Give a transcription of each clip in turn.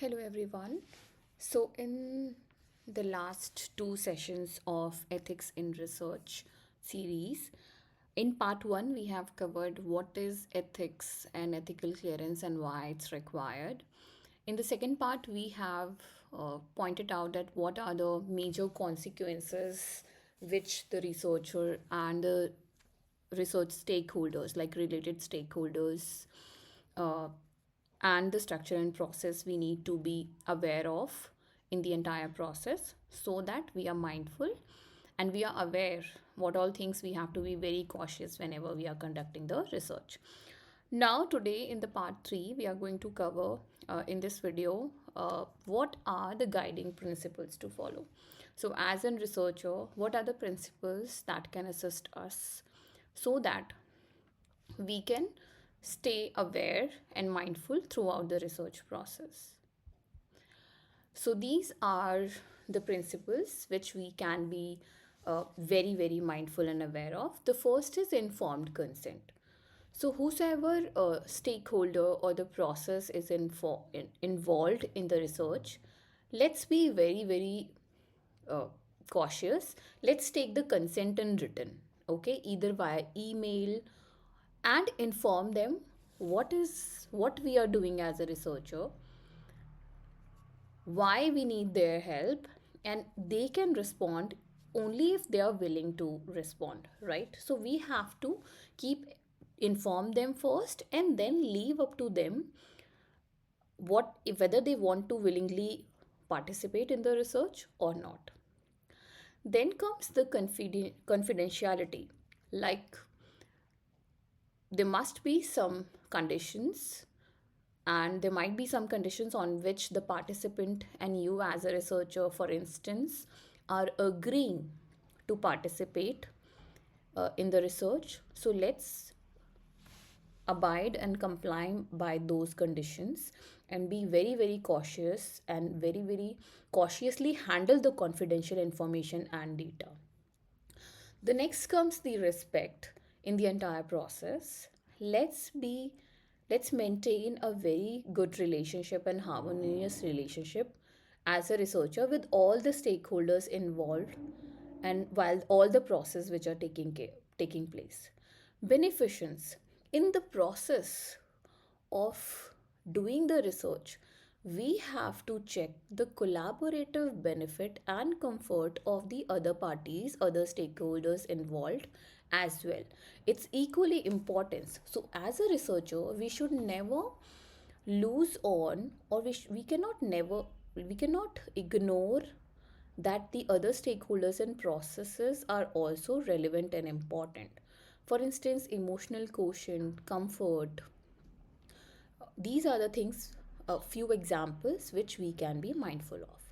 Hello, everyone. So, in the last two sessions of Ethics in Research series, in part one, we have covered what is ethics and ethical clearance and why it's required. In the second part, we have pointed out that what are the major consequences which the researcher and the research stakeholders, like related stakeholders, uh, and the structure and process we need to be aware of in the entire process so that we are mindful and we are aware what all things we have to be very cautious whenever we are conducting the research. Now, today in the part 3, we are going to cover in this video what are the guiding principles to follow. So, as a researcher, what are the principles that can assist us so that we can stay aware and mindful throughout the research process? So, these are the principles which we can be very, very mindful and aware of. The first is informed consent. So, whosoever stakeholder or the process is involved in the research, let's be very, very uh, cautious. Let's take the consent in written, okay, either via email, and inform them what we are doing as a researcher, why we need their help, and they can respond only if they are willing to respond, right? So we have to keep inform them first and then leave up to them what if whether they want to willingly participate in the research or not. Then comes the confidentiality, like there must be some conditions, and there might be some conditions on which the participant and you as a researcher, for instance, are agreeing to participate in the research. So let's abide and comply by those conditions and be very, very cautious and very, very cautiously handle the confidential information and data. The next comes the respect in the entire process. Let's maintain a very good relationship and harmonious relationship as a researcher with all the stakeholders involved and while all the process which are taking place. Beneficence in the process of doing the research, we have to check the collaborative benefit and comfort of the other parties, other stakeholders involved as well. It's equally important. So, as a researcher, we should never lose on, or we cannot ignore that the other stakeholders and processes are also relevant and important. For instance, emotional quotient, comfort, these are the things, a few examples which we can be mindful of.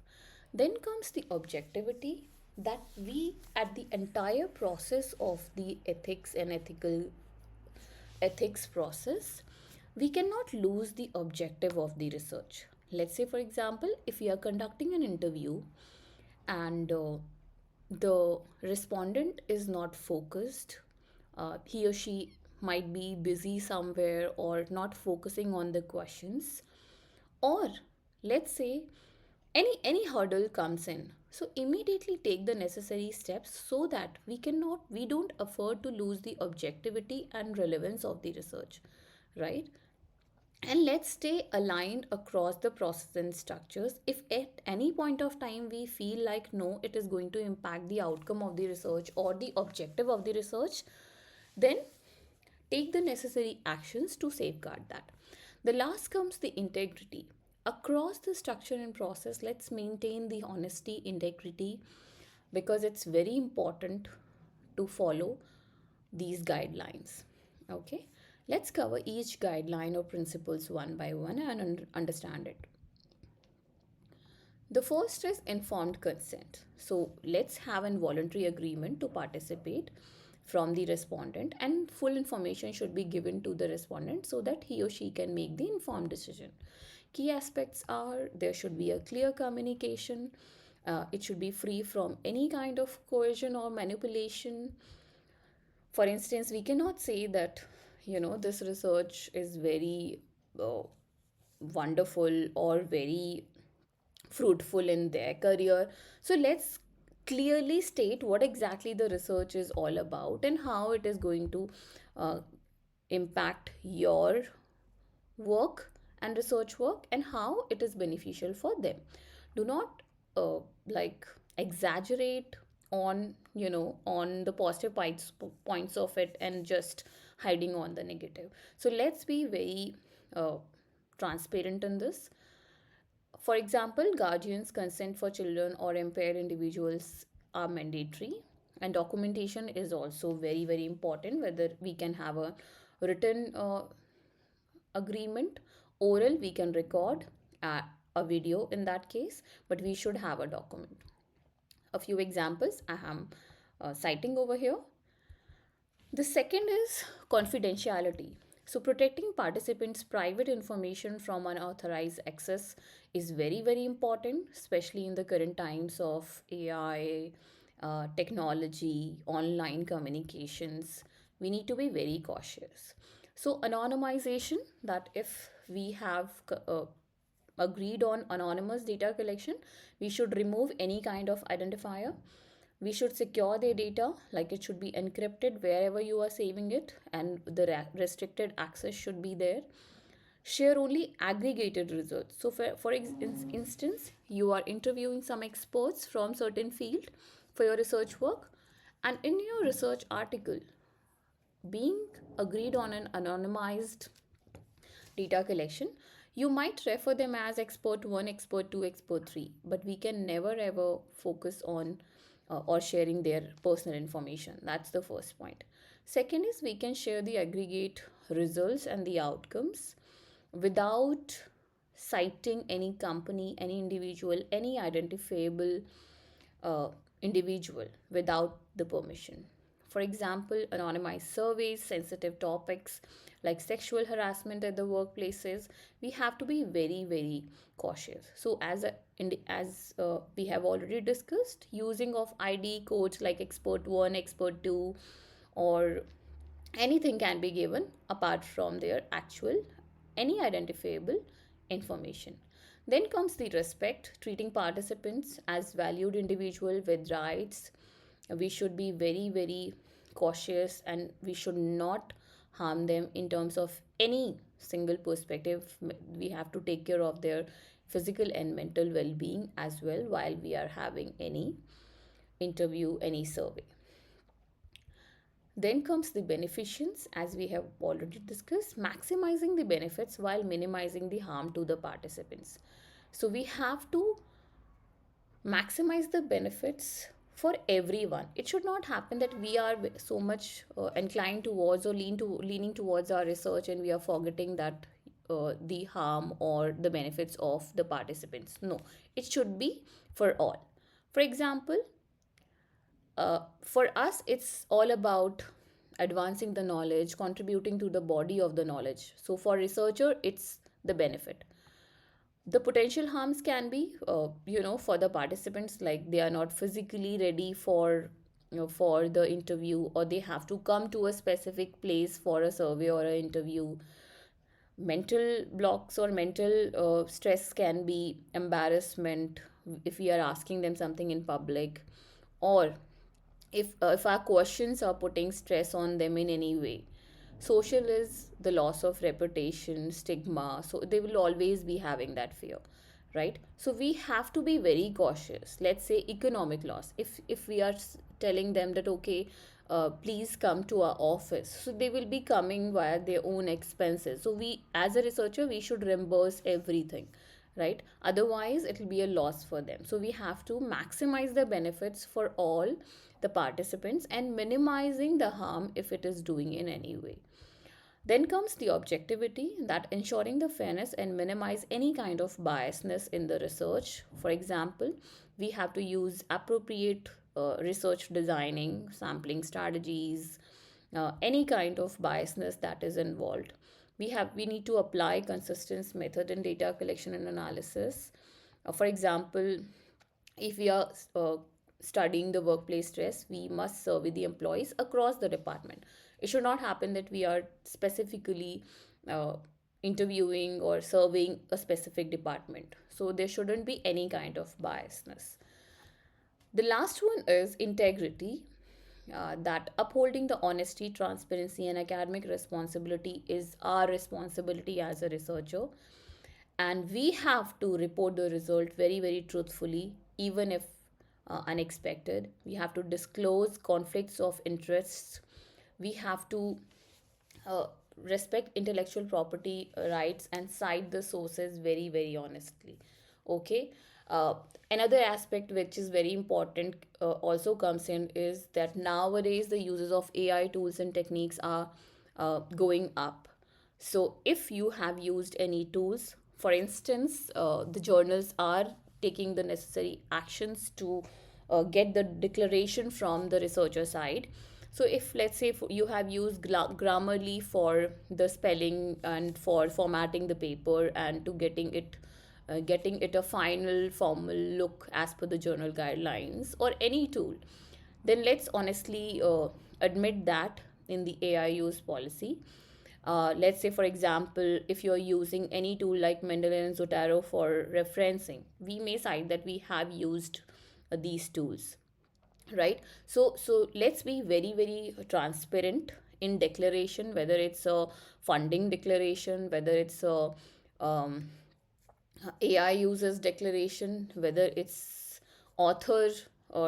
Then comes the objectivity, that we at the entire process of the ethics and ethics process, we cannot lose the objective of the research. Let's say, for example, if we are conducting an interview and the respondent is not focused, he or she might be busy somewhere or not focusing on the questions, or let's say any hurdle comes in, so immediately take the necessary steps so that we don't afford to lose the objectivity and relevance of the research, right? And let's stay aligned across the process and structures. If at any point of time we feel like no, it is going to impact the outcome of the research or the objective of the research, then take the necessary actions to safeguard that. The last comes the integrity. Across the structure and process, let's maintain the honesty, integrity, because it's very important to follow these guidelines. Okay, let's cover each guideline or principles one by one and understand it. The first is informed consent. So let's have an voluntary agreement to participate from the respondent, and full information should be given to the respondent so that he or she can make the informed decision. Key aspects are there should be a clear communication, it should be free from any kind of coercion or manipulation. For instance, we cannot say that this research is very uh, wonderful or very fruitful in their career. So let's clearly state what exactly the research is all about and how it is going to uh, impact your work and research work, and how it is beneficial for them. Do not uh, like exaggerate on, on the positive points of it and just hiding on the negative. So let's be very uh, transparent in this. For example, guardians consent for children or impaired individuals are mandatory, and documentation is also very very important, whether we can have a written agreement, oral we can record a video in that case, but we should have a document. A few examples I am citing over here. The second is confidentiality. So, protecting participants' private information from unauthorized access is very, very important, especially in the current times of AI, technology, online communications. We need to be very cautious. So, anonymization, that if we have agreed on anonymous data collection, we should remove any kind of identifier. We should secure their data, like it should be encrypted wherever you are saving it, and the restricted access should be there. Share only aggregated results. So instance, you are interviewing some experts from certain field for your research work, and in your research article, being agreed on an anonymized data collection, you might refer them as expert 1, expert 2, expert 3, but we can never ever focus on or sharing their personal information. That's the first point. Second is we can share the aggregate results and the outcomes without citing any company, any individual, any identifiable uh, individual without the permission. For example, anonymized surveys, sensitive topics like sexual harassment at the workplaces, we have to be very, very cautious. So, as we have already discussed, using of ID codes like expert one, expert two, or anything can be given apart from their actual any identifiable information. Then comes the respect, treating participants as valued individual with rights. We should be very very cautious, and we should not harm them in terms of any single perspective. We have to take care of their physical and mental well-being as well while we are having any interview, any survey. Then comes the beneficence, as we have already discussed, maximizing the benefits while minimizing the harm to the participants. So we have to maximize the benefits for everyone. It should not happen that we are so much inclined towards or leaning towards our research, and we are forgetting that the harm or the benefits of the participants. No, it should be for all. For example, for us, it's all about advancing the knowledge, contributing to the body of the knowledge. So for researcher, it's the benefit. The potential harms can be, for the participants, like they are not physically ready for, for the interview, or they have to come to a specific place for a survey or an interview. Mental blocks or mental stress can be embarrassment if we are asking them something in public, or if our questions are putting stress on them in any way. Social is the loss of reputation, stigma, so they will always be having that fear, right? So we have to be very cautious. Let's say economic loss, if we are telling them that okay, please come to our office, so they will be coming via their own expenses, so we as a researcher we should reimburse everything, right? Otherwise it will be a loss for them. So we have to maximize the benefits for all the participants and minimizing the harm if it is doing in any way. Then comes the objectivity, that ensuring the fairness and minimize any kind of biasness in the research. For example, we have to use appropriate research designing, sampling strategies, any kind of biasness that is involved. We need to apply consistent method in data collection and analysis. For example, if we are studying the workplace stress, we must survey the employees across the department. It should not happen that we are specifically uh, interviewing or serving a specific department. So there shouldn't be any kind of biasness. The last one is integrity. That upholding the honesty, transparency, and academic responsibility is our responsibility as a researcher. And we have to report the result very, very truthfully, even if unexpected. We have to disclose conflicts of interests. We have to uh, respect intellectual property rights and cite the sources very, very honestly. Okay. uh, Another aspect which is very important also comes in is that nowadays the uses of AI tools and techniques are going up. So if you have used any tools, for instance, the journals are taking the necessary actions to get the declaration from the researcher side. So if, let's say, you have used Grammarly for the spelling and for formatting the paper and to getting it a final formal look as per the journal guidelines or any tool, then let's honestly admit that in the AI use policy. Let's say, for example, if you're using any tool like Mendeley and Zotero for referencing, we may cite that we have used these tools, right? So let's be very, very transparent in declaration, whether it's a funding declaration, whether it's a um, AI users declaration, whether it's author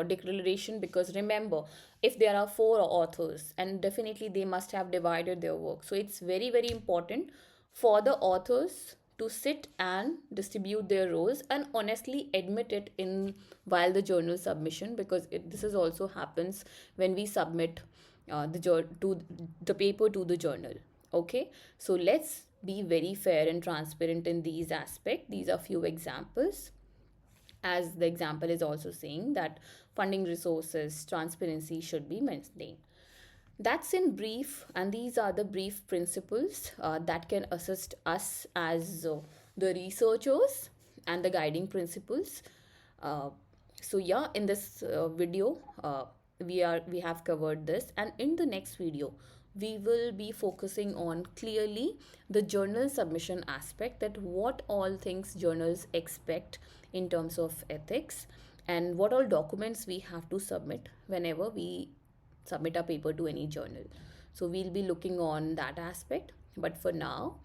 declaration. Because remember, if there are four authors, and definitely they must have divided their work, so it's very, very important for the authors to sit and distribute their roles and honestly admit it in while the journal submission, because this is also happens when we submit to the paper to the journal. Okay, so let's be very fair and transparent in these aspects. These are few examples, as the example is also saying that funding resources transparency should be maintained. That's in brief, and these are the brief principles that can assist us as the researchers, and the guiding principles. Uh, so yeah, in this video, we have covered this, and in the next video, we will be focusing on clearly the journal submission aspect, that what all things journals expect in terms of ethics, and what all documents we have to submit whenever we submit a paper to any journal. So we'll be looking on that aspect. But for now,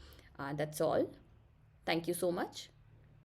that's all. Thank you so much.